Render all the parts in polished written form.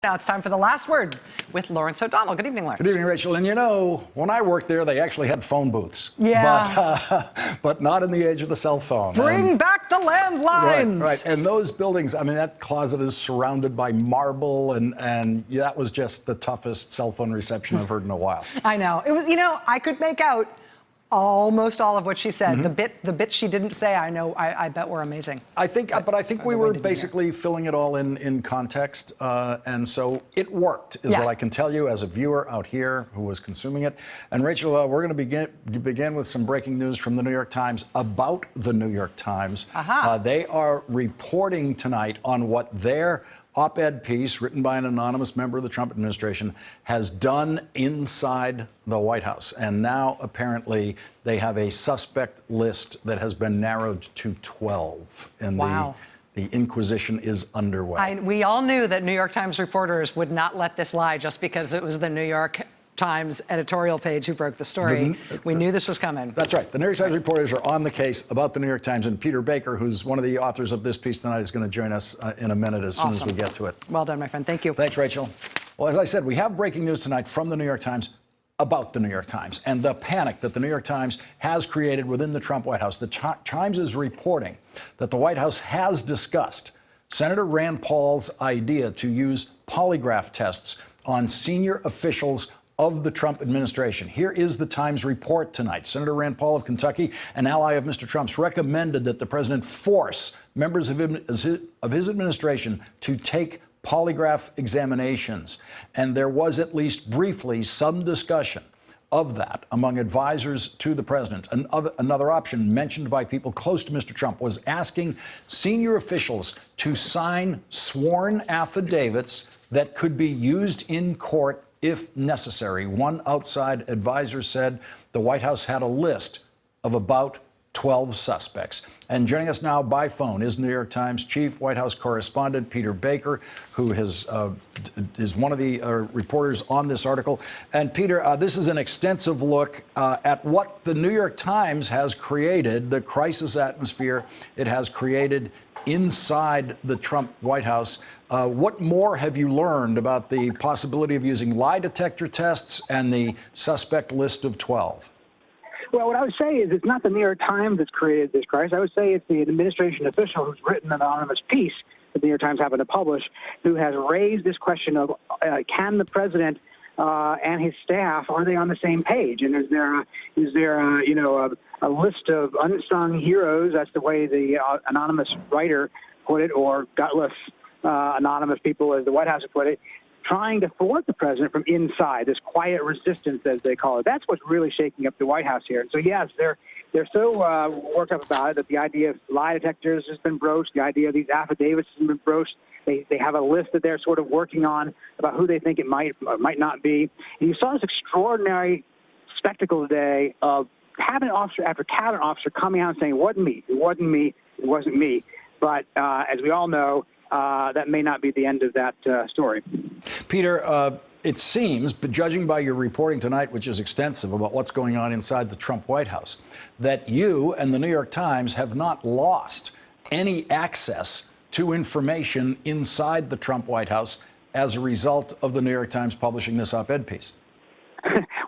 Now it's time for the last word with Lawrence O'Donnell. Good evening, Lawrence. Good evening, Rachel. And you know, when I worked there, they actually had phone booths. Yeah. But not in the age of the cell phone. Bring back the landlines. Right. And those buildings, I mean, that closet is surrounded by marble, and that was just the toughest cell phone reception I've heard in a while. I know. It was, I could make out almost all of what she said. The bits she didn't say, I bet were amazing. I think we were basically filling it all in context, and so it worked, is what I can tell you as a viewer out here who was consuming it. And Rachel, we're going to begin with some breaking news from the New York Times about the New York Times. They are reporting tonight on what their op-ed piece, written by an anonymous member of the Trump administration, has done inside the White House. And now, apparently, they have a suspect list that has been narrowed to 12. And the inquisition is underway. We all knew that New York Times reporters would not let this lie just because it was the New York Times editorial page who broke the story. We knew this was coming. That's right. The New York Times reporters are on the case about the New York Times, and Peter Baker, who's one of the authors of this piece tonight, is going to join us in a minute as soon as we get to it. Well done, my friend. Thank you. Thanks, Rachel. Well, as I said, we have breaking news tonight from the New York Times about the New York Times and the panic that the New York Times has created within the Trump White House. The Times is reporting that the White House has discussed Senator Rand Paul's idea to use polygraph tests on senior officials of the Trump administration. Here is the Times report tonight. Senator Rand Paul of Kentucky, an ally of Mr. Trump's, recommended that the president force members of his administration to take polygraph examinations. And there was, at least briefly, some discussion of that among advisors to the president. Another option mentioned by people close to Mr. Trump was asking senior officials to sign sworn affidavits that could be used in court if necessary. One outside advisor said the White House had a list of about 12 suspects. And joining us now by phone is New York Times chief White House correspondent Peter Baker, who is one of the reporters on this article. And Peter, this is an extensive look at what the New York Times has created, the crisis atmosphere it has created inside the Trump White House. What more have you learned about the possibility of using lie detector tests and the suspect list of 12? Well, what I would say is it's not the New York Times that's created this crisis. I would say it's the administration official who's written an anonymous piece that the New York Times happened to publish, who has raised this question of can the president and his staff, are they on the same page? And is there a list of unsung heroes? That's the way the anonymous writer put it, or gutless anonymous people, as the White House put it, trying to thwart the president from inside, this quiet resistance, as they call it. That's what's really shaking up the White House here. And so, yes, they're so worked up about it that the idea of lie detectors has been broached, the idea of these affidavits has been broached. They have a list that they're sort of working on about who they think it might or might not be. And you saw this extraordinary spectacle today of cabinet officer after cabinet officer coming out and saying, it wasn't me, it wasn't me, it wasn't me. But as we all know, that may not be the end of that story. Peter, it seems, but judging by your reporting tonight, which is extensive about what's going on inside the Trump White House, that you and the New York Times have not lost any access to information inside the Trump White House as a result of the New York Times publishing this op-ed piece.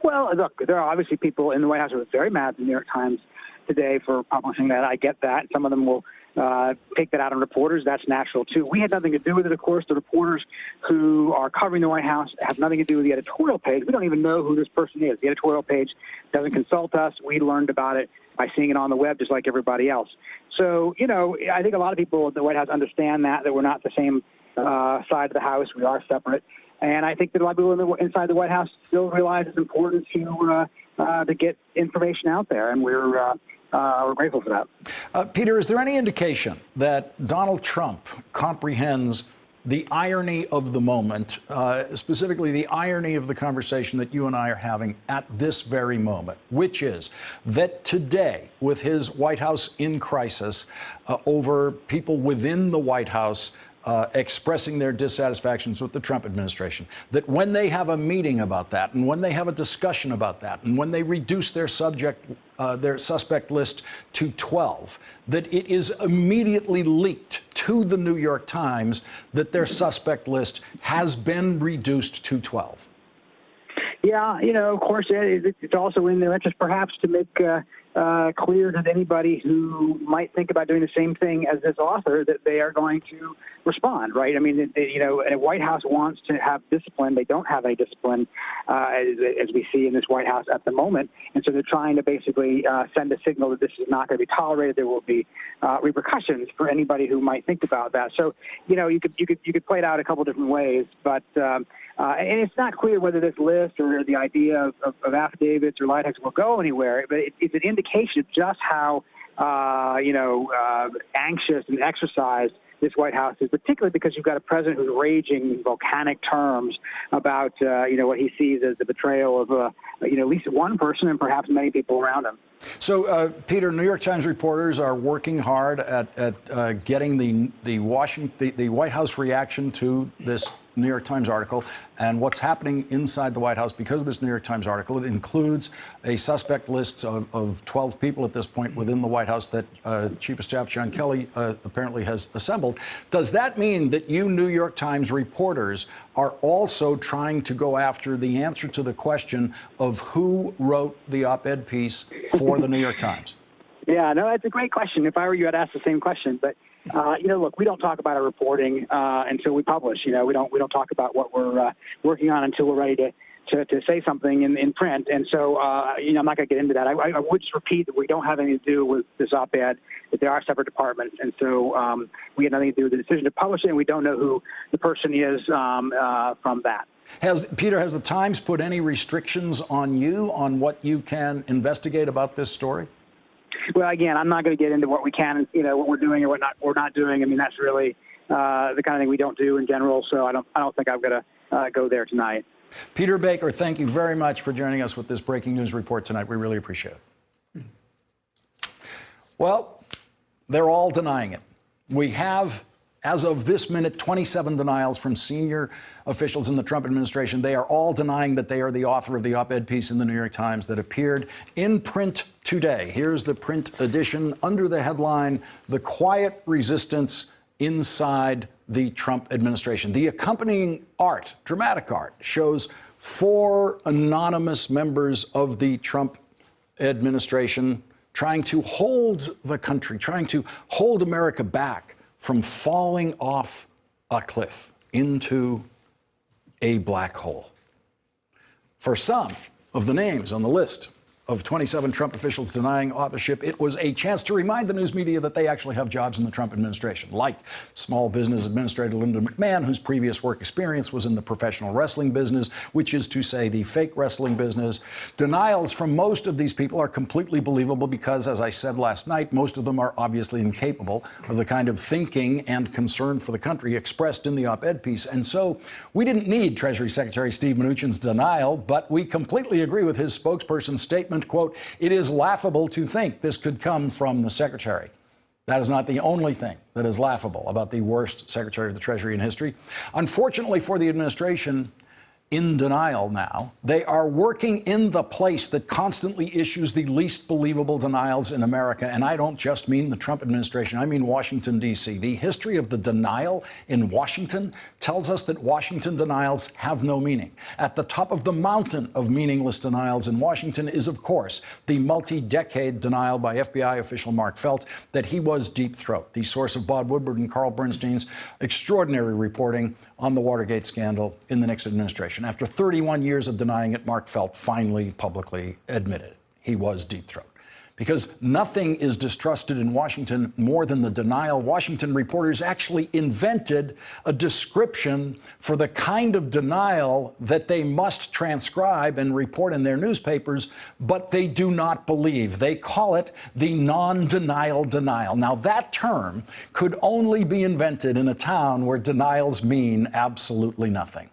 Well, look, there are obviously people in the White House who are very mad at the New York Times today for publishing that. I get that. Some of them will take that out on reporters. That's natural, too. We had nothing to do with it, of course. The reporters who are covering the White House have nothing to do with the editorial page. We don't even know who this person is. The editorial page doesn't consult us. We learned about it by seeing it on the web just like everybody else. So, I think a lot of people at the White House understand that we're not the same side of the house. We are separate. And I think that a lot of people inside the White House still realize it's important to get information out there, and we're grateful for that. Peter, is there any indication that Donald Trump comprehends the irony of the moment, specifically the irony of the conversation that you and I are having at this very moment, which is that today, with his White House in crisis over people within the White House expressing their dissatisfactions with the Trump administration, that when they have a meeting about that, and when they have a discussion about that, and when they reduce their suspect list to 12, that it is immediately leaked to the New York Times that their suspect list has been reduced to 12. Yeah, of course, it's also in their interest perhaps to make clear to anybody who might think about doing the same thing as this author that they are going to respond, right? I mean, a White House wants to have discipline. They don't have any discipline, as we see in this White House at the moment. And so they're trying to basically send a signal that this is not going to be tolerated. There will be repercussions for anybody who might think about that. So, you could play it out a couple different ways, but and it's not clear whether this list or the idea of affidavits or lie detectors will go anywhere, but it's an indication of just how, anxious and exercised this White House is, particularly because you've got a president who's raging in volcanic terms about, what he sees as the betrayal of, at least one person and perhaps many people around him. So, Peter, New York Times reporters are working hard at getting the White House reaction to this New York Times article and what's happening inside the White House because of this New York Times article. It includes a suspect list of 12 people at this point within the White House that Chief of Staff John Kelly apparently has assembled. Does that mean that you New York Times reporters are also trying to go after the answer to the question of who wrote the op-ed piece for the New York Times? Yeah, no, that's a great question. If I were you, I'd ask the same question. But look, we don't talk about our reporting until we publish. We don't talk about what we're working on until we're ready to say something in print. And so, I'm not going to get into that. I would just repeat that we don't have anything to do with this op-ed, that there are separate departments. And so we have nothing to do with the decision to publish it, and we don't know who the person is from that. Peter, has the Times put any restrictions on you on what you can investigate about this story? Well, again, I'm not going to get into what we can, what we're doing or what we're not doing. I mean, that's really the kind of thing we don't do in general. So I don't think I'm going to go there tonight. Peter Baker, thank you very much for joining us with this breaking news report tonight. We really appreciate it. Well, they're all denying it. We have, as of this minute, 27 denials from senior officials in the Trump administration. They are all denying that they are the author of the op-ed piece in the New York Times that appeared in print today. Here's the print edition under the headline, "The Quiet Resistance Inside the Trump Administration." The accompanying art, dramatic art, shows 4 anonymous members of the Trump administration trying to hold the country, trying to hold America back from falling off a cliff into a black hole. For some of the names on the list of 27 Trump officials denying authorship, it was a chance to remind the news media that they actually have jobs in the Trump administration, like Small Business Administrator Linda McMahon, whose previous work experience was in the professional wrestling business, which is to say the fake wrestling business. Denials from most of these people are completely believable because, as I said last night, most of them are obviously incapable of the kind of thinking and concern for the country expressed in the op-ed piece. And so we didn't need Treasury Secretary Steve Mnuchin's denial, but we completely agree with his spokesperson's statement, quote, "It is laughable to think this could come from the secretary." That is not the only thing that is laughable about the worst Secretary of the Treasury in history. Unfortunately for the administration, in denial now, they are working in the place that constantly issues the least believable denials in America. And I don't just mean the Trump administration, I mean Washington, D.C. The history of the denial in Washington tells us that Washington denials have no meaning. At the top of the mountain of meaningless denials in Washington is, of course, the multi-decade denial by FBI official Mark Felt that he was Deep Throat, the source of Bob Woodward and Carl Bernstein's extraordinary reporting on the Watergate scandal in the Nixon administration. After 31 years of denying it, Mark Felt finally publicly admitted it. He was Deep Throat. Because nothing is distrusted in Washington more than the denial, Washington reporters actually invented a description for the kind of denial that they must transcribe and report in their newspapers, but they do not believe. They call it the non-denial denial. Now, that term could only be invented in a town where denials mean absolutely nothing.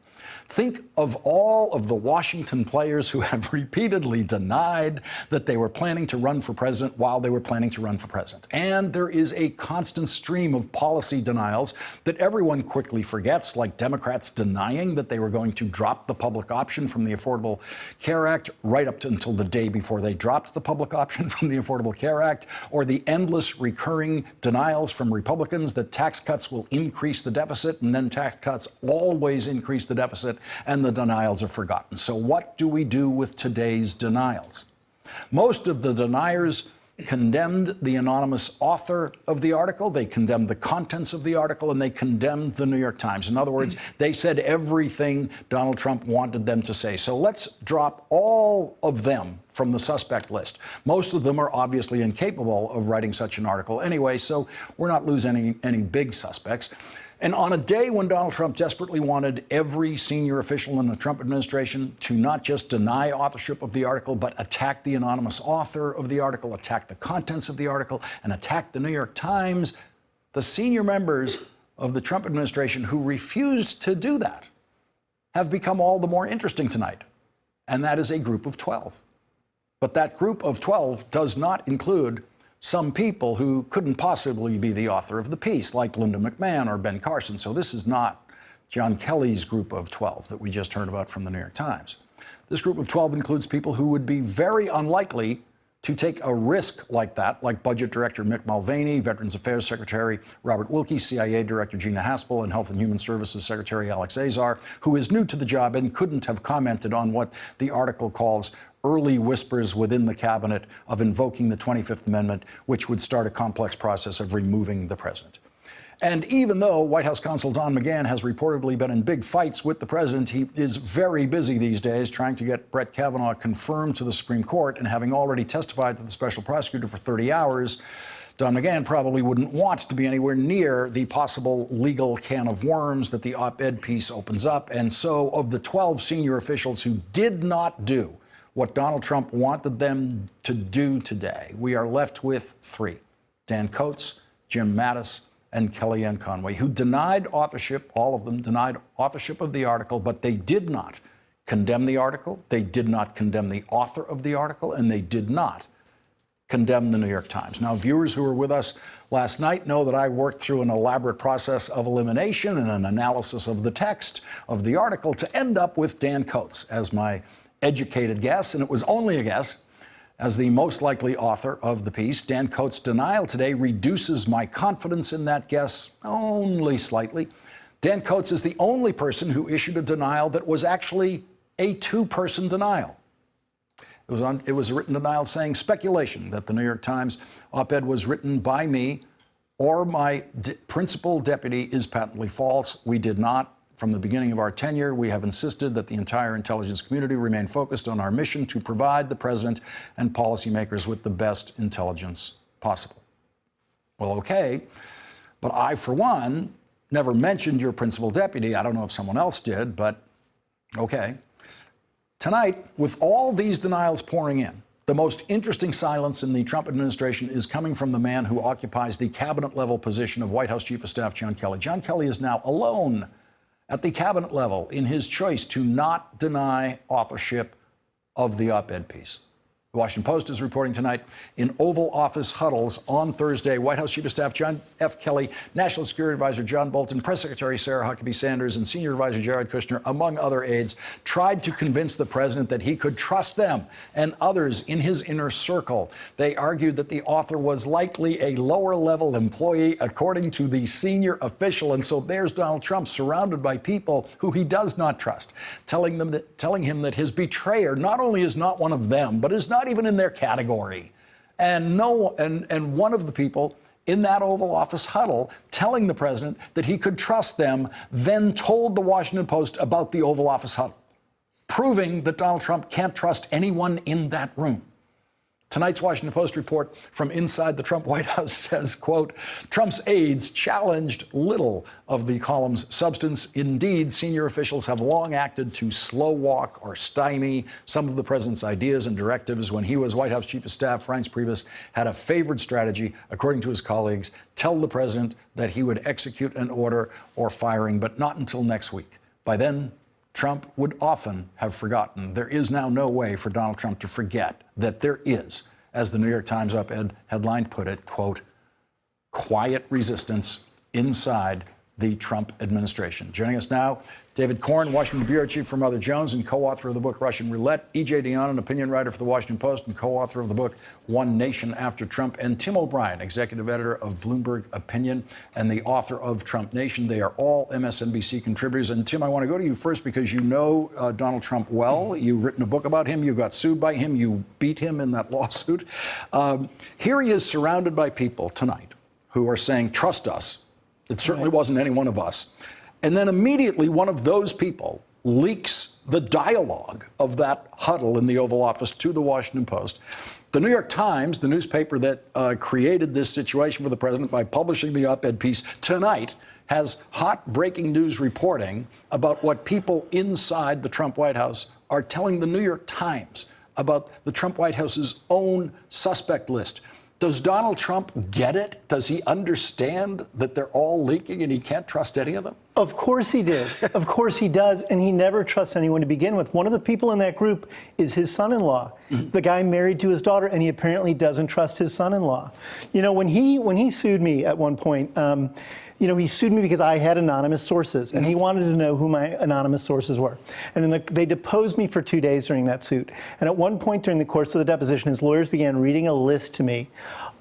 Think of all of the Washington players who have repeatedly denied that they were planning to run for president while they were planning to run for president. And there is a constant stream of policy denials that everyone quickly forgets, like Democrats denying that they were going to drop the public option from the Affordable Care Act right up until the day before they dropped the public option from the Affordable Care Act, or the endless recurring denials from Republicans that tax cuts will increase the deficit, and then tax cuts always increase the deficit, and the denials are forgotten. So what do we do with today's denials? Most of the deniers condemned the anonymous author of the article, they condemned the contents of the article, and they condemned the New York Times. In other words, they said everything Donald Trump wanted them to say. So let's drop all of them from the suspect list. Most of them are obviously incapable of writing such an article anyway, so we're not losing any big suspects. And on a day when Donald Trump desperately wanted every senior official in the Trump administration to not just deny authorship of the article, but attack the anonymous author of the article, attack the contents of the article, and attack the New York Times, the senior members of the Trump administration who refused to do that have become all the more interesting tonight. And that is a group of 12. But that group of 12 does not include some people who couldn't possibly be the author of the piece, like Linda McMahon or Ben Carson. So this is not John Kelly's group of 12 that we just heard about from the New York Times. This group of 12 includes people who would be very unlikely to take a risk like that, like Budget Director Mick Mulvaney, Veterans Affairs Secretary Robert Wilkie, CIA Director Gina Haspel, and Health and Human Services Secretary Alex Azar, who is new to the job and couldn't have commented on what the article calls early whispers within the cabinet of invoking the 25th Amendment, which would start a complex process of removing the president. And even though White House counsel Don McGahn has reportedly been in big fights with the president, he is very busy these days trying to get Brett Kavanaugh confirmed to the Supreme Court. And having already testified to the special prosecutor for 30 hours, Don McGahn probably wouldn't want to be anywhere near the possible legal can of worms that the op-ed piece opens up. And so of the 12 senior officials who did not do what Donald Trump wanted them to do today, we are left with 3. Dan Coats, Jim Mattis, and Kellyanne Conway, who denied authorship, all of them denied authorship of the article, but they did not condemn the article, they did not condemn the author of the article, and they did not condemn the New York Times. Now, viewers who were with us last night know that I worked through an elaborate process of elimination and an analysis of the text of the article to end up with Dan Coats as my educated guess, and it was only a guess. As the most likely author of the piece, Dan Coats' denial today reduces my confidence in that guess only slightly. Dan Coats is the only person who issued a denial that was actually a 2-person denial. It was a written denial saying speculation that the New York Times op-ed was written by me or my principal deputy is patently false. We did not. From the beginning of our tenure, we have insisted that the entire intelligence community remain focused on our mission to provide the president and policymakers with the best intelligence possible. Well, okay, but I, for one, never mentioned your principal deputy. I don't know if someone else did, but okay. Tonight, with all these denials pouring in, the most interesting silence in the Trump administration is coming from the man who occupies the cabinet-level position of White House Chief of Staff John Kelly. John Kelly is now alone at the cabinet level in his choice to not deny authorship of the op-ed piece. The Washington Post is reporting tonight in Oval Office huddles on Thursday, White House Chief of Staff John F. Kelly, National Security Advisor John Bolton, Press Secretary Sarah Huckabee Sanders, and Senior Advisor Jared Kushner, among other aides, tried to convince the president that he could trust them and others in his inner circle. They argued that the author was likely a lower-level employee, according to the senior official. And so there's Donald Trump surrounded by people who he does not trust, telling him that his betrayer not only is not one of them, but is not even in their category. And one of the people in that Oval Office huddle telling the president that he could trust them then told the Washington Post about the Oval Office huddle, proving that Donald Trump can't trust anyone in that room. Tonight's Washington Post report from inside the Trump White House says, quote, Trump's aides challenged little of the column's substance. Indeed, senior officials have long acted to slow walk or stymie some of the president's ideas and directives. When he was White House Chief of Staff, Reince Priebus had a favored strategy, according to his colleagues, tell the president that he would execute an order or firing, but not until next week. By then, Trump would often have forgotten. There is now no way for Donald Trump to forget that there is, as the New York Times op-ed headline put it, quote, quiet resistance inside the Trump administration. Joining us now, David Corn, Washington bureau chief for Mother Jones and co-author of the book Russian Roulette, E.J. Dionne, an opinion writer for the Washington Post and co-author of the book One Nation After Trump, and Tim O'Brien, executive editor of Bloomberg Opinion and the author of Trump Nation. They are all MSNBC contributors. And Tim, I want to go to you first because you know Donald Trump well. You've written a book about him. You got sued by him. You beat him in that lawsuit. Here he is surrounded by people tonight who are saying, trust us. It certainly wasn't any one of us. And then immediately one of those people leaks the dialogue of that huddle in the Oval Office to the Washington Post. The New York Times, the newspaper that created this situation for the president by publishing the op-ed piece tonight, has hot breaking news reporting about what people inside the Trump White House are telling the New York Times about the Trump White House's own suspect list. Does Donald Trump get it? Does he understand that they're all leaking and he can't trust any of them? Of course he did. Of course he does. And he never trusts anyone to begin with. One of the people in that group is his son-in-law, the guy married to his daughter, and he apparently doesn't trust his son-in-law. You know, when he sued me at one point, he sued me because I had anonymous sources, and he wanted to know who my anonymous sources were. And they deposed me for 2 days during that suit. And at one point during the course of the deposition, his lawyers began reading a list to me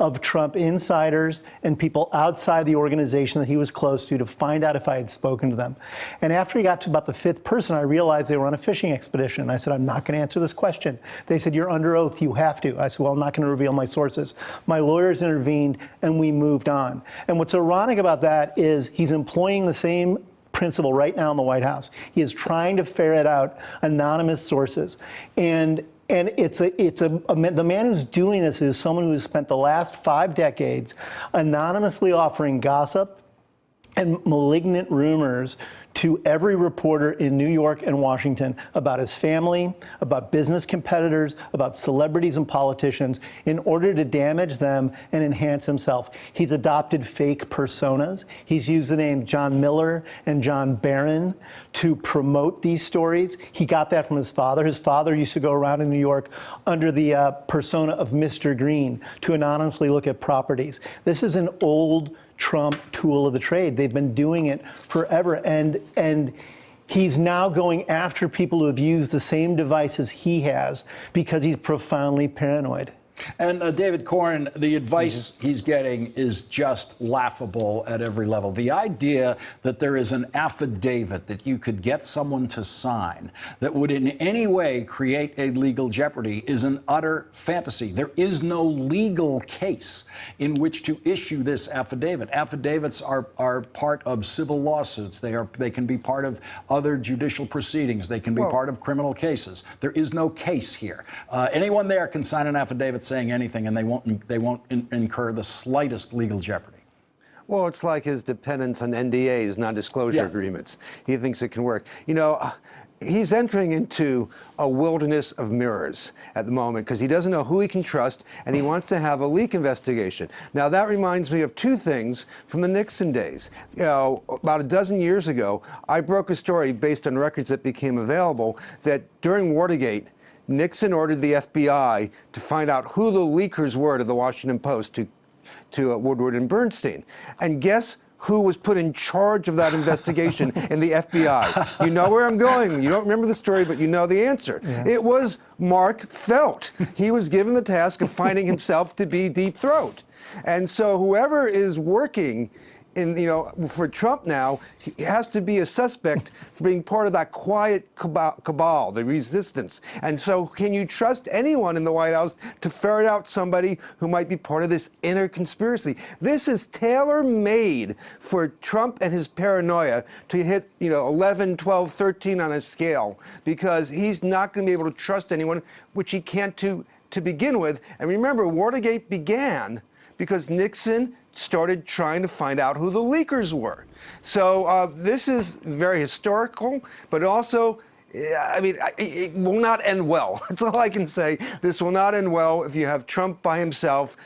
of Trump insiders and people outside the organization that he was close to find out if I had spoken to them. And after he got to about the fifth person, I realized they were on a fishing expedition. I said, I'm not going to answer this question. They said, you're under oath, you have to. I said, well, I'm not going to reveal my sources. My lawyers intervened and we moved on. And what's ironic about that is he's employing the same principle right now in the White House. He is trying to ferret out anonymous sources. And the man who's doing this is someone who has spent the last 5 decades anonymously offering gossip and malignant rumors to every reporter in New York and Washington about his family, about business competitors, about celebrities and politicians in order to damage them and enhance himself. He's adopted fake personas. He's used the name John Miller and John Barron to promote these stories. He got that from his father. His father used to go around in New York under the persona of Mr. Green to anonymously look at properties. This is an old Trump tool of the trade. They've been doing it forever. And he's now going after people who have used the same devices he has because he's profoundly paranoid. And David Corn, the advice he's getting is just laughable at every level. The idea that there is an affidavit that you could get someone to sign that would in any way create a legal jeopardy is an utter fantasy. There is no legal case in which to issue this affidavit. Affidavits are part of civil lawsuits. They can be part of other judicial proceedings. They can be part of criminal cases. There is no case here. Anyone there can sign an affidavit saying anything, and they won't incur the slightest legal jeopardy. Well, it's like his dependence on NDAs, non-disclosure agreements. He thinks it can work. You know, he's entering into a wilderness of mirrors at the moment because he doesn't know who he can trust, and he wants to have a leak investigation. Now, that reminds me of 2 things from the Nixon days. You know, about a dozen years ago, I broke a story based on records that became available that during Watergate, Nixon ordered the FBI to find out who the leakers were to the Washington Post, to Woodward and Bernstein. And guess who was put in charge of that investigation in the FBI? You know where I'm going. You don't remember the story, but you know the answer. Yeah. It was Mark Felt. He was given the task of finding himself to be Deep Throat. And so whoever is working for Trump now, he has to be a suspect for being part of that quiet cabal, the resistance. And so can you trust anyone in the White House to ferret out somebody who might be part of this inner conspiracy? This is tailor-made for Trump and his paranoia to hit 11, 12, 13 on a scale, because he's not going to be able to trust anyone, which he can't to begin with. And remember, Watergate began because Nixon started trying to find out who the leakers were. So this is very historical, but also, it will not end well. That's all I can say. This will not end well if you have Trump by himself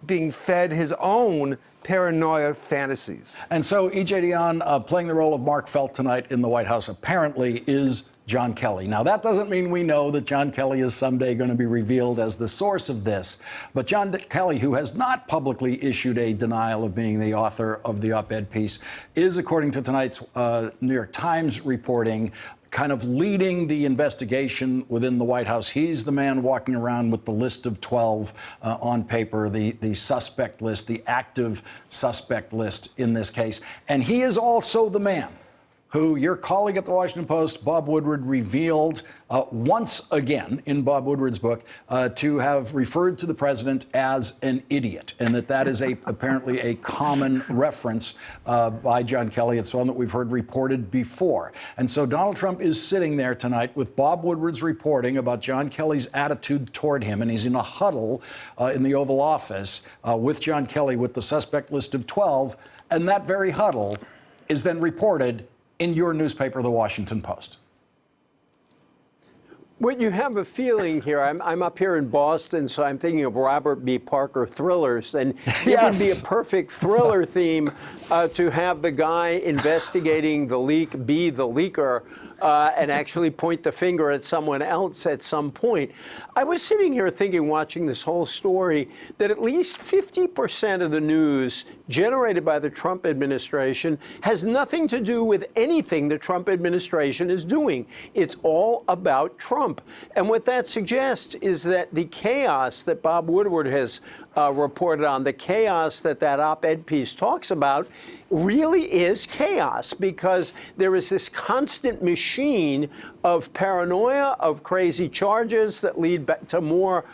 being fed his own paranoia fantasies. And so E.J. Dionne, playing the role of Mark Felt tonight in the White House, apparently is John Kelly. Now, that doesn't mean we know that John Kelly is someday going to be revealed as the source of this. But John Kelly, who has not publicly issued a denial of being the author of the op-ed piece, is, according to tonight's New York Times reporting, kind of leading the investigation within the White House. He's the man walking around with the list of 12 on paper, the suspect list, the active suspect list in this case. And he is also the man who your colleague at the Washington Post, Bob Woodward, revealed once again in Bob Woodward's book to have referred to the president as an idiot, and that is apparently a common reference by John Kelly. It's one that we've heard reported before. And so Donald Trump is sitting there tonight with Bob Woodward's reporting about John Kelly's attitude toward him, and he's in a huddle in the Oval Office with John Kelly with the suspect list of 12, and that very huddle is then reported in your newspaper, The Washington Post. Well, you have a feeling here. I'm up here in Boston, so I'm thinking of Robert B. Parker thrillers, and it would be a perfect thriller theme to have the guy investigating the leak be the leaker and actually point the finger at someone else at some point. I was sitting here thinking, watching this whole story, that at least 50% of the news generated by the Trump administration has nothing to do with anything the Trump administration is doing. It's all about Trump. And what that suggests is that the chaos that Bob Woodward has reported on, the chaos that op-ed piece talks about, really is chaos, because there is this constant machine of paranoia, of crazy charges that lead back to more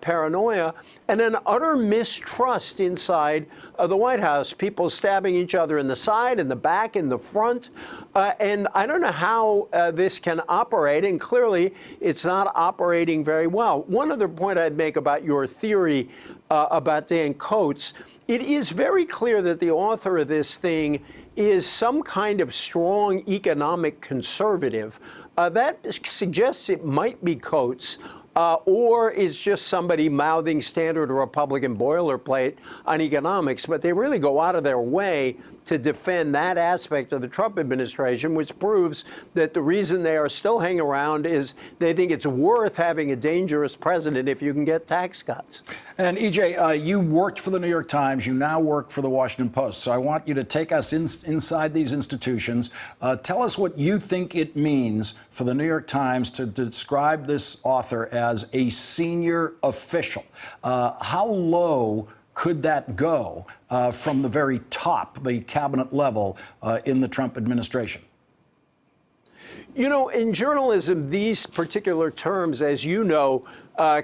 paranoia, and an utter mistrust inside the White House. People stabbing each other in the side, in the back, in the front. And I don't know how this can operate, and clearly it's not operating very well. One other point I'd make about your theory about Dan Coats: it is very clear that the author of this thing is some kind of strong economic conservative. That suggests it might be Coats. Or is just somebody mouthing standard Republican boilerplate on economics. But they really go out of their way to defend that aspect of the Trump administration, which proves that the reason they are still hanging around is they think it's worth having a dangerous president if you can get tax cuts. And EJ, you worked for the New York Times. You now work for the Washington Post. So I want you to take us inside these institutions. Tell us what you think it means for the New York Times to describe this author as a senior official. How low could that go from the very top, the cabinet level in the Trump administration? You know, in journalism, these particular terms, as you know,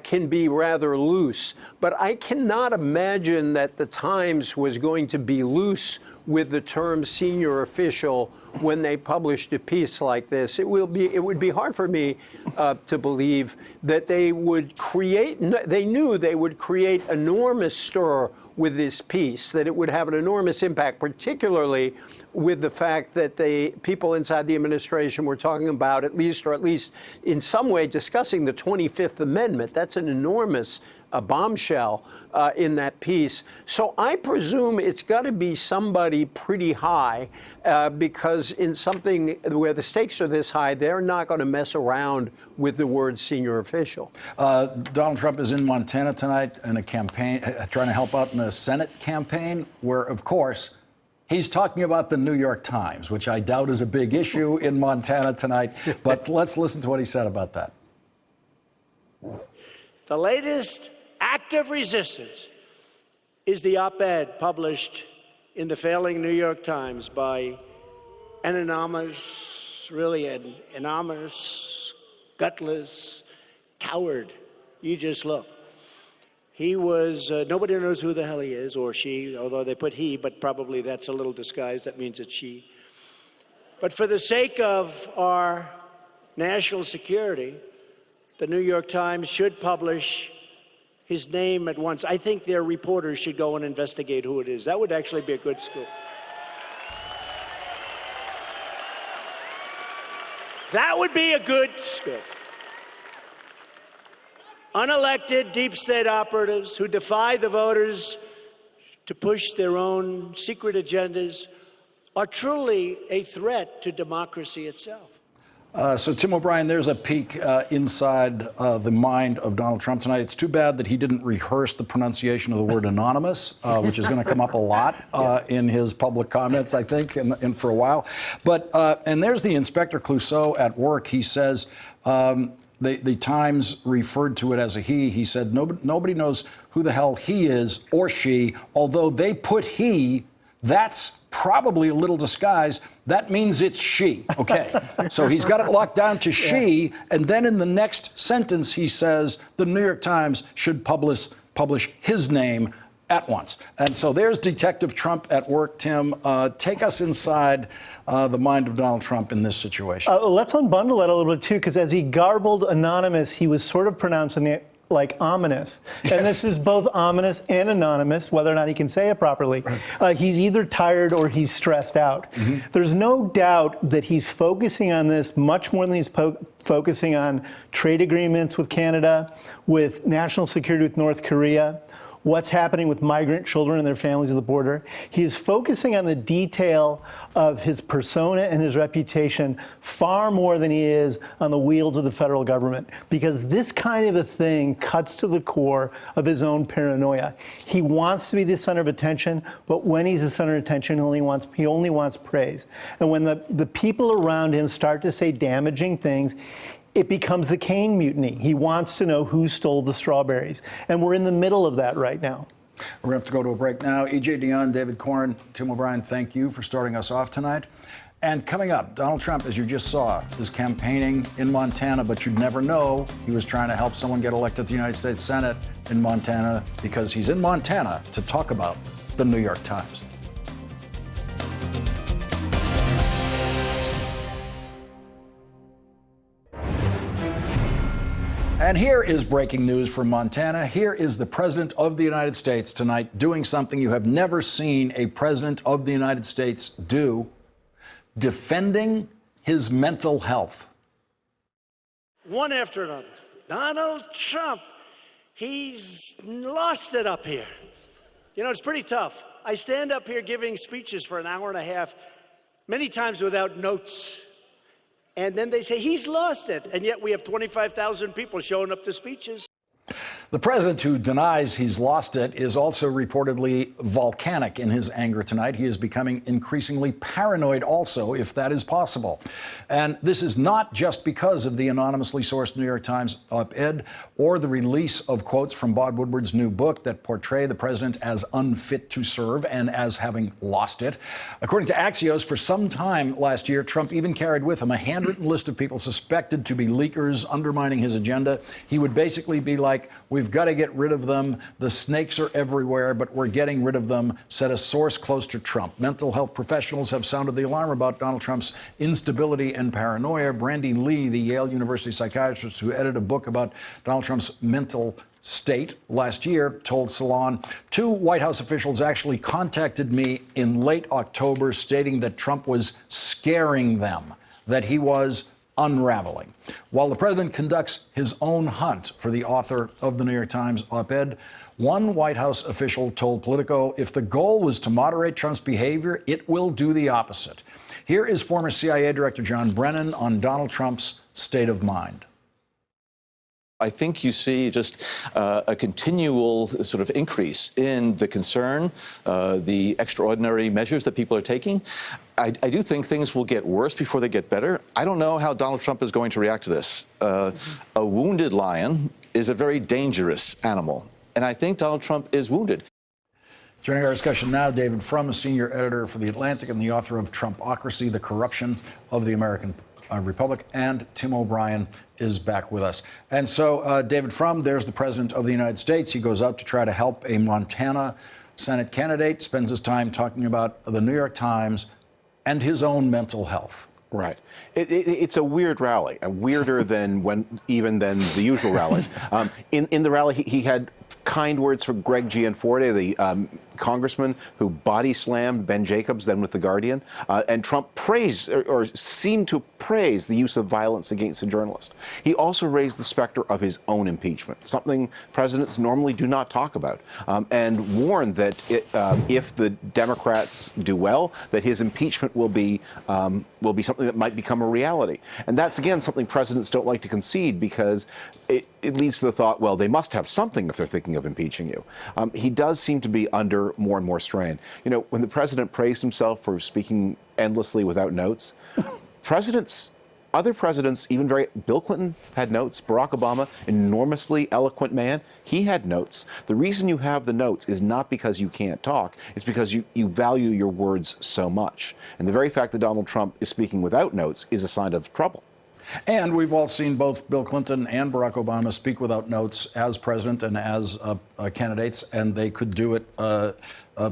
can be rather loose. But I cannot imagine that the Times was going to be loose with the term senior official when they published a piece like this. It would be hard for me to believe that they would they knew they would create enormous stir with this piece, that it would have an enormous impact, particularly with the fact that people inside the administration were talking about at least in some way discussing the 25th Amendment. That's an enormous bombshell in that piece. So I presume it's got to be somebody pretty high, because in something where the stakes are this high, they're not going to mess around with the word senior official. Donald Trump is in Montana tonight in a campaign, trying to help out in a Senate campaign where, of course, he's talking about the New York Times, which I doubt is a big issue in Montana tonight. But let's listen to what he said about that. The latest act of resistance is the op-ed published in the failing New York Times by an anonymous, gutless coward. You just look. He was, nobody knows who the hell he is, or she, although they put he, but probably that's a little disguised. That means it's she. But for the sake of our national security, the New York Times should publish his name at once. I think their reporters should go and investigate who it is. That would actually be a good scoop. That would be a good scoop. unelected deep state operatives who defy the voters to push their own secret agendas are truly a threat to democracy itself. So, Tim O'Brien, there's a peek inside the mind of Donald Trump tonight. It's too bad that he didn't rehearse the pronunciation of the word anonymous, which is going to come up a lot in his public comments, I think, and for a while. But and there's the Inspector Clouseau at work. He says the Times referred to it as a he. He said nobody knows who the hell he is or she, although they put he. That's probably a little disguise. That means it's she. Okay. So he's got it locked down to she. And then in the next sentence, he says the New York Times should publish his name at once. And so there's Detective Trump at work. Tim, take us inside the mind of Donald Trump in this situation. Let's unbundle that a little bit, too, because as he garbled anonymous, he was sort of pronouncing it like ominous. Yes. And this is both ominous and anonymous, whether or not he can say it properly. Right. He's either tired or he's stressed out. Mm-hmm. There's no doubt that he's focusing on this much more than he's focusing on trade agreements with Canada, with national security with North Korea, what's happening with migrant children and their families at the border. He is focusing on the detail of his persona and his reputation far more than he is on the wheels of the federal government, because this kind of a thing cuts to the core of his own paranoia. He wants to be the center of attention, but when he's the center of attention, he only wants praise. And when the people around him start to say damaging things, it becomes the Cain mutiny. He wants to know who stole the strawberries. And we're in the middle of that right now. We're going to have to go to a break now. E.J. Dionne, David Corn, Tim O'Brien, thank you for starting us off tonight. And coming up, Donald Trump, as you just saw, is campaigning in Montana, but you'd never know he was trying to help someone get elected to the United States Senate in Montana, because he's in Montana to talk about the New York Times. And here is breaking news from Montana. Here is the President of the United States tonight doing something you have never seen a President of the United States do, defending his mental health. One after another. Donald Trump, he's lost it up here. You know, it's pretty tough. I stand up here giving speeches for an hour and a half, many times without notes. And then they say, he's lost it. And yet we have 25,000 people showing up to speeches. The president, who denies he's lost it, is also reportedly volcanic in his anger tonight. He is becoming increasingly paranoid also, if that is possible. And this is not just because of the anonymously sourced New York Times op-ed or the release of quotes from Bob Woodward's new book that portray the president as unfit to serve and as having lost it. According to Axios, for some time last year, Trump even carried with him a handwritten list of people suspected to be leakers undermining his agenda. He would basically be like, we've got to get rid of them. The snakes are everywhere, but we're getting rid of them, said a source close to Trump. Mental health professionals have sounded the alarm about Donald Trump's instability and paranoia. Brandy Lee, the Yale University psychiatrist who edited a book about Donald Trump's mental state last year, told Salon, 2 White House officials actually contacted me in late October stating that Trump was scaring them, that he was unraveling. While the president conducts his own hunt for the author of the New York Times op-ed, one White House official told Politico, if the goal was to moderate Trump's behavior, it will do the opposite. Here is former CIA Director John Brennan on Donald Trump's state of mind. I think you see just a continual sort of increase in the concern, the extraordinary measures that people are taking. I do think things will get worse before they get better. I don't know how Donald Trump is going to react to this. A wounded lion is a very dangerous animal, and I think Donald Trump is wounded. Joining our discussion now, David Frum, a senior editor for The Atlantic and the author of Trumpocracy, The Corruption of the American Republic, and Tim O'Brien is back with us. And so, David Frum, there's the President of the United States. He goes out to try to help a Montana Senate candidate, spends his time talking about the New York Times and his own mental health. Right. It's a weird rally, weirder than the usual rallies. In the rally, he had kind words for Greg Gianforte, the congressman who body slammed Ben Jacobs, then with The Guardian, and Trump praised or seemed to praise the use of violence against a journalist. He also raised the specter of his own impeachment, something presidents normally do not talk about, and warned that if the Democrats do well, that his impeachment will be something that might become a reality. And that's, again, something presidents don't like to concede because it leads to the thought, well, they must have something if they're thinking of impeaching you. He does seem to be under more and more strain. You know, when the president praised himself for speaking endlessly without notes, other presidents, even Bill Clinton had notes. Barack Obama, enormously eloquent man, he had notes. The reason you have the notes is not because you can't talk, it's because you value your words so much. And the very fact that Donald Trump is speaking without notes is a sign of trouble. And we've all seen both Bill Clinton and Barack Obama speak without notes as president and as candidates, and they could do it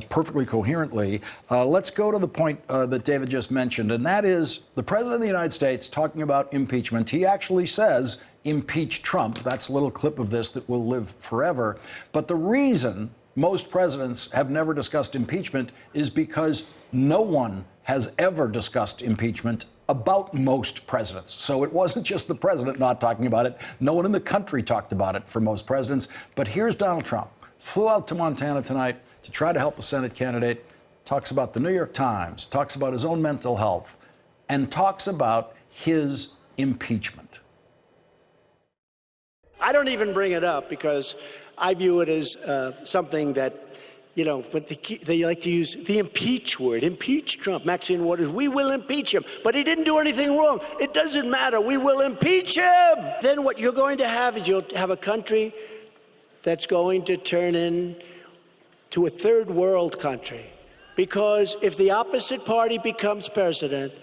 perfectly coherently. Let's go to the point that David just mentioned, and that is the president of the United States talking about impeachment. He actually says, impeach Trump. That's a little clip of this that will live forever. But the reason most presidents have never discussed impeachment is because no one has ever discussed impeachment about most presidents. So it wasn't just the president not talking about it. No one in the country talked about it for most presidents. But here's Donald Trump. Flew out to Montana tonight to try to help a Senate candidate, talks about the New York Times, talks about his own mental health, and talks about his impeachment. I don't even bring it up because I view it as something that, you know, but they like to use the impeach word. Impeach Trump. Maxine Waters, we will impeach him. But he didn't do anything wrong. It doesn't matter. We will impeach him. Then what you're going to have is you'll have a country that's going to turn into a third world country. Because if the opposite party becomes president,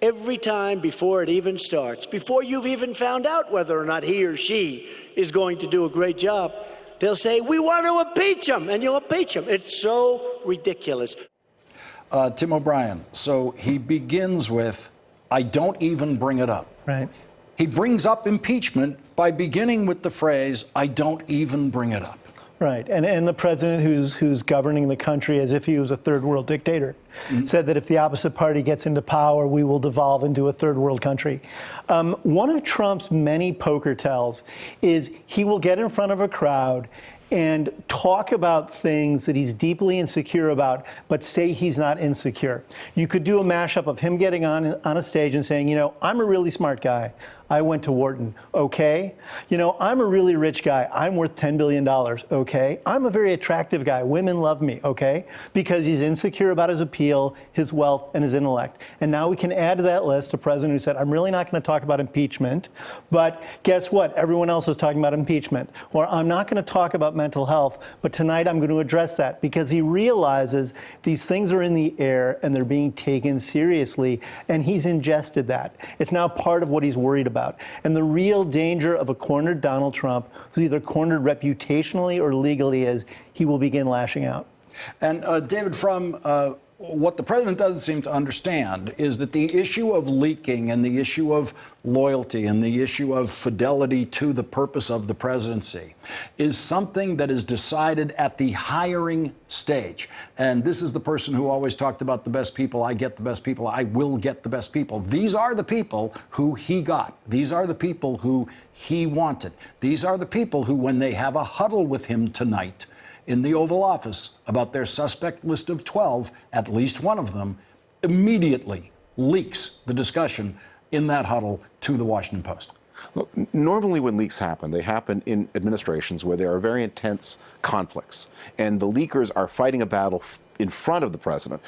every time before it even starts, before you've even found out whether or not he or she is going to do a great job, they'll say, we want to impeach him, and you'll impeach him. It's so ridiculous. Tim O'Brien, so he begins with, I don't even bring it up. Right. He brings up impeachment by beginning with the phrase, I don't even bring it up. Right, and the president who's governing the country as if he was a third world dictator said that if the opposite party gets into power, we will devolve into a third world country. One of Trump's many poker tells is he will get in front of a crowd and talk about things that he's deeply insecure about, but say he's not insecure. You could do a mashup of him getting on a stage and saying, you know, I'm a really smart guy. I went to Wharton, okay? You know, I'm a really rich guy. I'm worth $10 billion, okay? I'm a very attractive guy. Women love me, okay? Because he's insecure about his appeal, his wealth, and his intellect. And now we can add to that list a president who said, I'm really not going to talk about impeachment, but guess what? Everyone else is talking about impeachment. Or I'm not going to talk about mental health, but tonight I'm going to address that because he realizes these things are in the air and they're being taken seriously, and he's ingested that. It's now part of what he's worried about. And the real danger of a cornered Donald Trump, who's either cornered reputationally or legally, is he will begin lashing out. And David, from what the president doesn't seem to understand is that the issue of leaking and the issue of loyalty and the issue of fidelity to the purpose of the presidency is something that is decided at the hiring stage. And this is the person who always talked about the best people. I get the best people. I will get the best people. These are the people who he got. These are the people who he wanted. These are the people who, when they have a huddle with him tonight in the Oval Office about their suspect list of 12, at least one of them immediately leaks the discussion in that huddle to the Washington Post. Look, normally when leaks happen, they happen in administrations where there are very intense conflicts, and the leakers are fighting a battle in front of the president.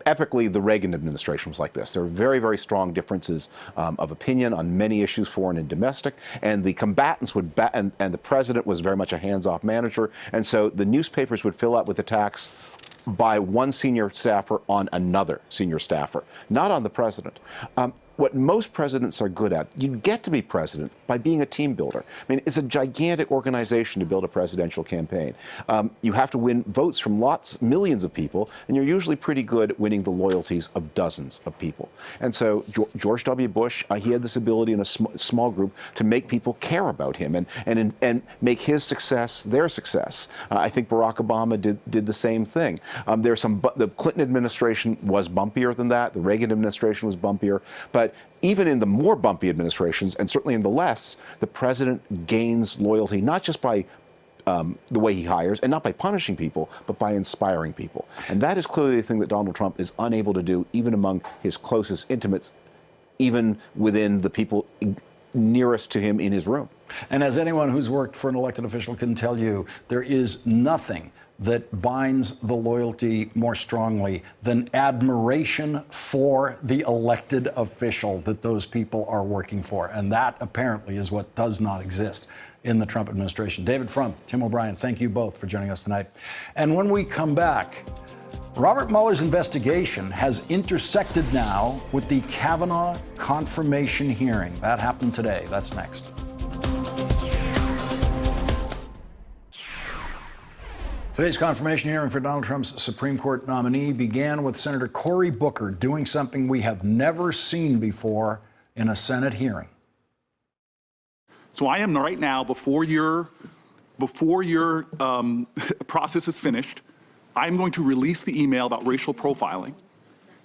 Epically, the Reagan administration was like this. There were very, very strong differences of opinion on many issues, foreign and domestic, and the combatants would and the president was very much a hands-off manager, and so the newspapers would fill out with attacks by one senior staffer on another senior staffer, not on the president. what most presidents are good at. You get to be president by being a team builder. I mean, it's a gigantic organization to build a presidential campaign. You have to win votes from millions of people, and you're usually pretty good at winning the loyalties of dozens of people. And so George W. Bush, he had this ability in a small group to make people care about him and make his success their success. I think Barack Obama did the same thing. The Clinton administration was bumpier than that. The Reagan administration was bumpier. But even in the more bumpy administrations, and certainly in the less, the president gains loyalty, not just by the way he hires, and not by punishing people, but by inspiring people. And that is clearly the thing that Donald Trump is unable to do, even among his closest intimates, even within the people nearest to him in his room. And as anyone who's worked for an elected official can tell you, there is nothing that binds the loyalty more strongly than admiration for the elected official that those people are working for. And that apparently is what does not exist in the Trump administration. David Frum, Tim O'Brien, thank you both for joining us tonight. And when we come back, Robert Mueller's investigation has intersected now with the Kavanaugh confirmation hearing. That happened today. That's next. Today's confirmation hearing for Donald Trump's Supreme Court nominee began with Senator Cory Booker doing something we have never seen before in a Senate hearing. So I am right now, before your process is finished, I'm going to release the email about racial profiling.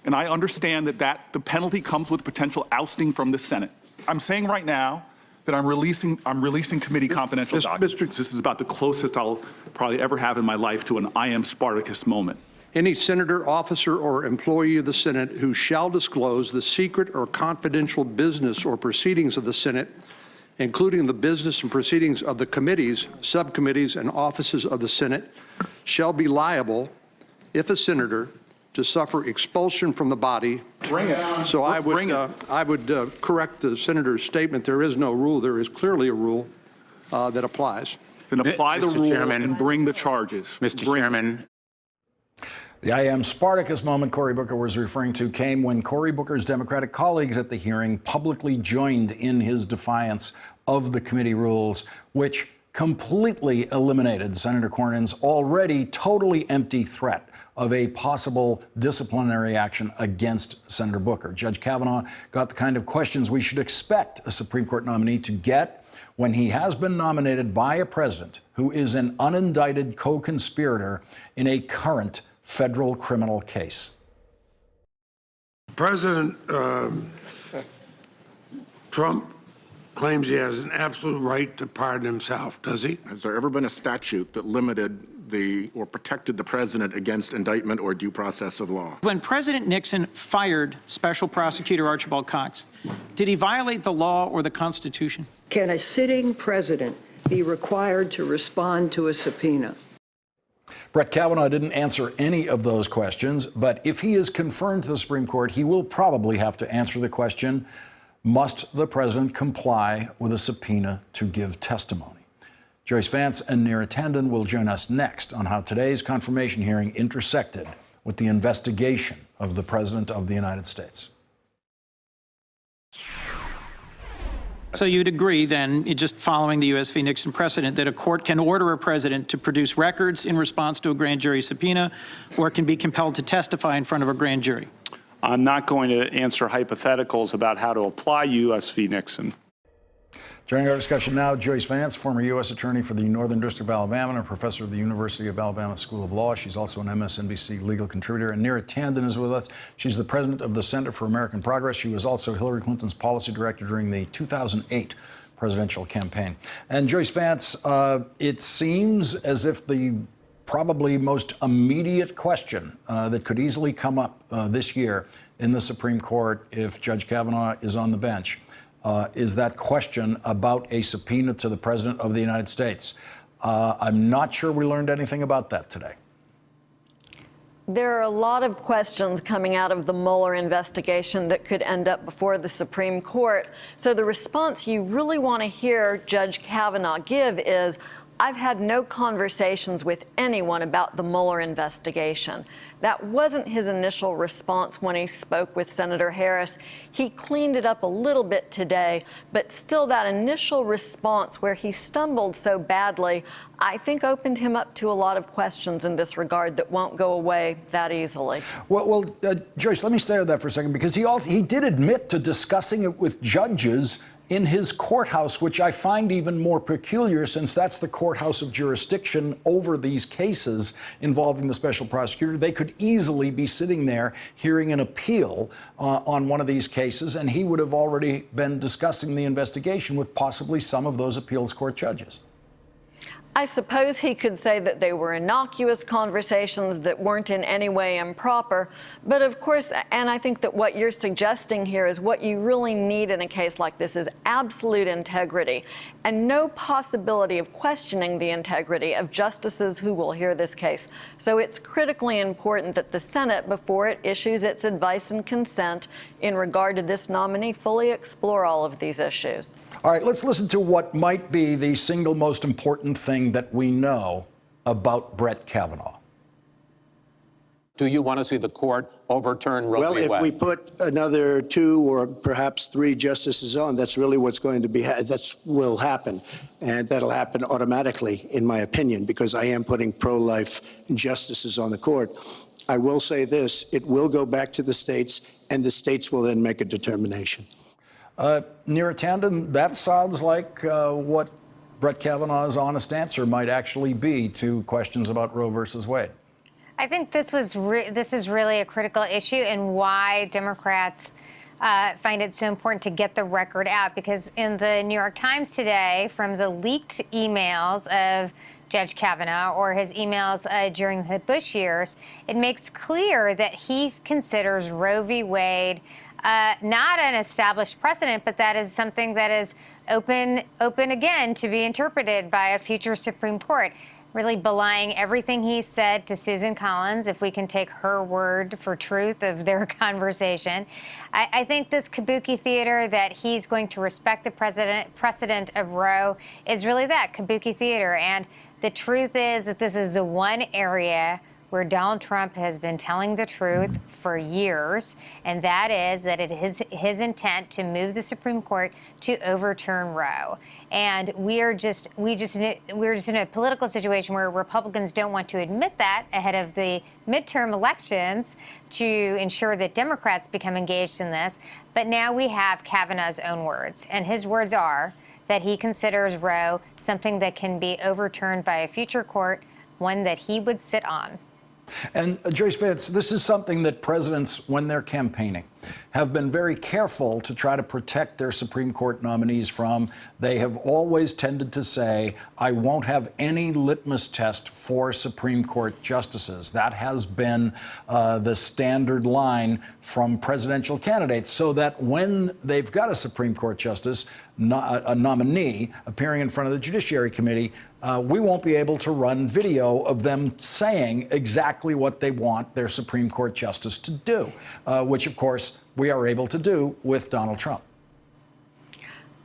And I understand that the penalty comes with potential ousting from the Senate. I'm saying right now that I'm releasing committee confidential documents. This is about the closest I'll probably ever have in my life to an I am Spartacus moment. Any senator, officer, or employee of the Senate who shall disclose the secret or confidential business or proceedings of the Senate, including the business and proceedings of the committees, subcommittees, and offices of the Senate, shall be liable, if a senator, to suffer expulsion from the body. Bring it. So I would correct the senator's statement. There is no rule. There is clearly a rule that applies. Then apply the Mr. rule Chairman. and bring the charges. Mr. Chairman. The I am Spartacus moment Cory Booker was referring to came when Cory Booker's Democratic colleagues at the hearing publicly joined in his defiance of the committee rules, which completely eliminated Senator Cornyn's already totally empty threat of a possible disciplinary action against Senator Booker. Judge Kavanaugh got the kind of questions we should expect a Supreme Court nominee to get when he has been nominated by a president who is an unindicted co-conspirator in a current federal criminal case. President Trump claims he has an absolute right to pardon himself, does he? Has there ever been a statute that limited or protected the president against indictment or due process of law? When President Nixon fired Special Prosecutor Archibald Cox, did he violate the law or the Constitution? Can a sitting president be required to respond to a subpoena? Brett Kavanaugh didn't answer any of those questions, but if he is confirmed to the Supreme Court, he will probably have to answer the question, must the president comply with a subpoena to give testimony? Joyce Vance and Neera Tanden will join us next on how today's confirmation hearing intersected with the investigation of the President of the United States. So you'd agree then, just following the U.S. v. Nixon precedent, that a court can order a president to produce records in response to a grand jury subpoena, or can be compelled to testify in front of a grand jury? I'm not going to answer hypotheticals about how to apply U.S. v. Nixon. Joining our discussion now, Joyce Vance, former U.S. Attorney for the Northern District of Alabama and a professor of the University of Alabama School of Law. She's also an MSNBC legal contributor. And Neera Tanden is with us. She's the president of the Center for American Progress. She was also Hillary Clinton's policy director during the 2008 presidential campaign. And Joyce Vance, it seems as if the probably most immediate question that could easily come up this year in the Supreme Court if Judge Kavanaugh is on the bench is that question about a subpoena to the President of the United States. I'm not sure we learned anything about that today. There are a lot of questions coming out of the Mueller investigation that could end up before the Supreme Court. So the response you really want to hear Judge Kavanaugh give is, I've had no conversations with anyone about the Mueller investigation. That wasn't his initial response when he spoke with Senator Harris. He cleaned it up a little bit today, but still that initial response where he stumbled so badly, I think opened him up to a lot of questions in this regard that won't go away that easily. Well, Joyce, let me stay on that for a second, because he did admit to discussing it with judges in his courthouse, which I find even more peculiar, since that's the courthouse of jurisdiction over these cases involving the special prosecutor. They could easily be sitting there hearing an appeal on one of these cases, and he would have already been discussing the investigation with possibly some of those appeals court judges. I suppose he could say that they were innocuous conversations that weren't in any way improper. But of course, and I think that what you're suggesting here is what you really need in a case like this is absolute integrity and no possibility of questioning the integrity of justices who will hear this case. So it's critically important that the Senate, before it issues its advice and consent in regard to this nominee, fully explore all of these issues. All right, let's listen to what might be the single most important thing that we know about Brett Kavanaugh. Do you want to see the court overturn Roe v. Wade? Well, if we put another 2 or perhaps 3 justices on, that's really what's going to be, will happen. And that'll happen automatically, in my opinion, because I am putting pro-life justices on the court. I will say this, it will go back to the states, and the states will then make a determination. Neera Tanden, that sounds like what Brett Kavanaugh's honest answer might actually be to questions about Roe versus Wade. I think this is really a critical issue, and why Democrats find it so important to get the record out. Because in the New York Times today, from the leaked emails of Judge Kavanaugh or his emails during the Bush years, it makes clear that he considers Roe v. Wade not an established precedent, but that is something that is open again to be interpreted by a future Supreme Court, really belying everything he said to Susan Collins, if we can take her word for truth of their conversation. I think this kabuki theater that he's going to respect the precedent of Roe is really that, kabuki theater. And the truth is that this is the one area where Donald Trump has been telling the truth for years, and that is that it is his intent to move the Supreme Court to overturn Roe. And we're just in a political situation where Republicans don't want to admit that ahead of the midterm elections to ensure that Democrats become engaged in this. But now we have Kavanaugh's own words, and his words are that he considers Roe something that can be overturned by a future court, one that he would sit on. And Joyce Vance, this is something that presidents, when they're campaigning, have been very careful to try to protect their Supreme Court nominees from. They have always tended to say, I won't have any litmus test for Supreme Court justices. That has been the standard line from presidential candidates, so that when they've got a Supreme Court justice, a nominee appearing in front of the Judiciary Committee, we won't be able to run video of them saying exactly what they want their Supreme Court justice to do, which, of course, we are able to do with Donald Trump.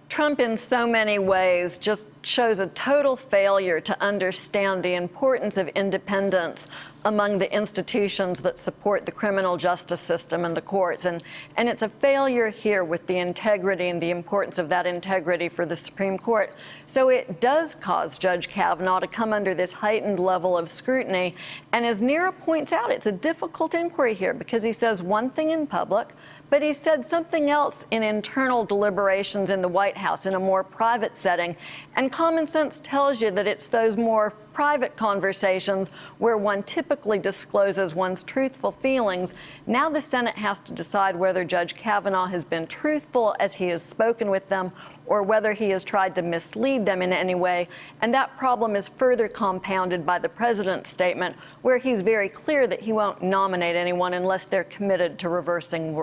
Trump, in so many ways, just shows a total failure to understand the importance of independence among the institutions that support the criminal justice system and the courts. And it's a failure here with the integrity and the importance of that integrity for the Supreme Court. So it does cause Judge Kavanaugh to come under this heightened level of scrutiny. And as Neera points out, it's a difficult inquiry here because he says one thing in public, but he said something else in internal deliberations in the White House in a more private setting. And common sense tells you that it's those more private conversations where one typically discloses one's truthful feelings. Now the Senate has to decide whether Judge Kavanaugh has been truthful as he has spoken with them or whether he has tried to mislead them in any way. And that problem is further compounded by the president's statement, where he's very clear that he won't nominate anyone unless they're committed to reversing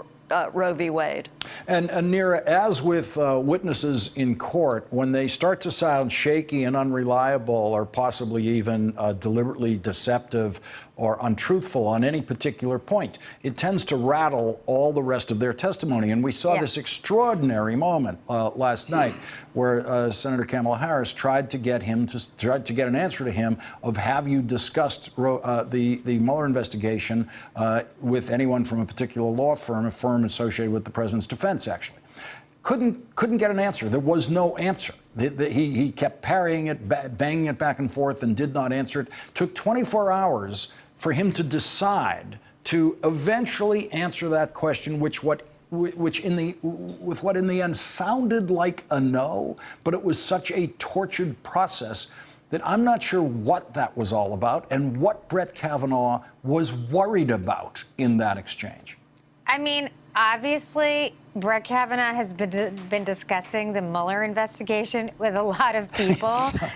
Roe v. Wade. And Neera, as with witnesses in court, when they start to sound shaky and unreliable or possibly even deliberately deceptive or untruthful on any particular point, it tends to rattle all the rest of their testimony. And we saw this extraordinary moment last night where Senator Kamala Harris tried to get an answer to him of, have you discussed the Mueller investigation with anyone from a particular law firm, a firm associated with the president's defense, actually. Couldn't get an answer. There was no answer. He kept parrying it, banging it back and forth, and did not answer it. Took 24 hours for him to decide to eventually answer that question, which in the end sounded like a no, but it was such a tortured process that I'm not sure what that was all about and what Brett Kavanaugh was worried about in that exchange. I mean, obviously, Brett Kavanaugh has been discussing the Mueller investigation with a lot of people,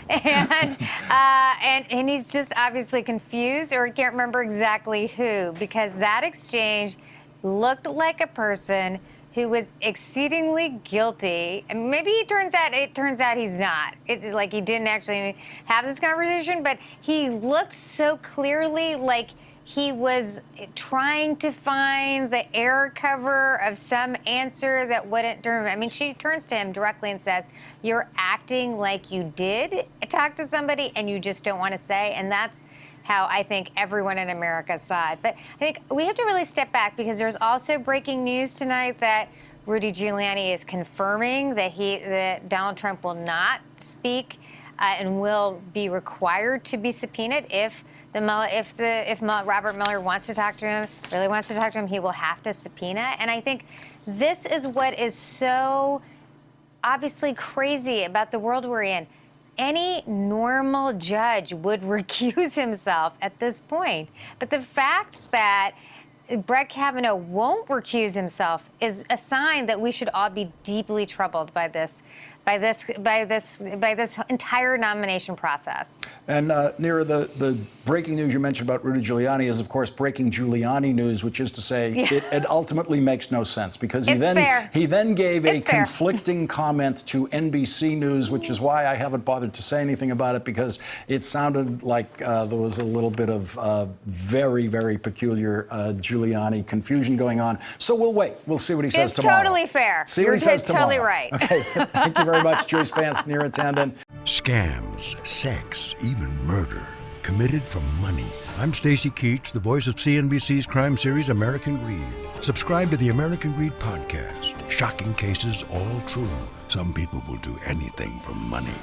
and he's just obviously confused, or he can't remember exactly who, because that exchange looked like a person who was exceedingly guilty. And maybe it turns out he's not. It's like he didn't actually have this conversation, but he looked so clearly like he was trying to find the air cover of some answer that wouldn't turn. I mean, she turns to him directly and says, "You're acting like you did talk to somebody and you just don't want to say." And that's how I think everyone in America saw it. But I think we have to really step back, because there's also breaking news tonight that Rudy Giuliani is confirming that Donald Trump will not speak and will be required to be subpoenaed if Robert Mueller wants to talk to him, really wants to talk to him, he will have to subpoena. And I think this is what is so obviously crazy about the world we're in. Any normal judge would recuse himself at this point. But the fact that Brett Kavanaugh won't recuse himself is a sign that we should all be deeply troubled by this entire nomination process. And Neera, the breaking news you mentioned about Rudy Giuliani is, of course, breaking Giuliani news, which is to say it ultimately makes no sense, because he then gave a conflicting comment to NBC News, which is why I haven't bothered to say anything about it, because it sounded like there was a little bit of very, very peculiar Giuliani confusion going on. So we'll wait. We'll see what he says tomorrow. It's totally fair. See what he says tomorrow. Totally right. Okay. Thank you very much, Joyce Vance, Neera Tanden. Scams, sex, even murder, committed for money. I'm Stacy Keach, the voice of CNBC's crime series American Greed. Subscribe to the American Greed podcast. Shocking cases, all true. Some people will do anything for money.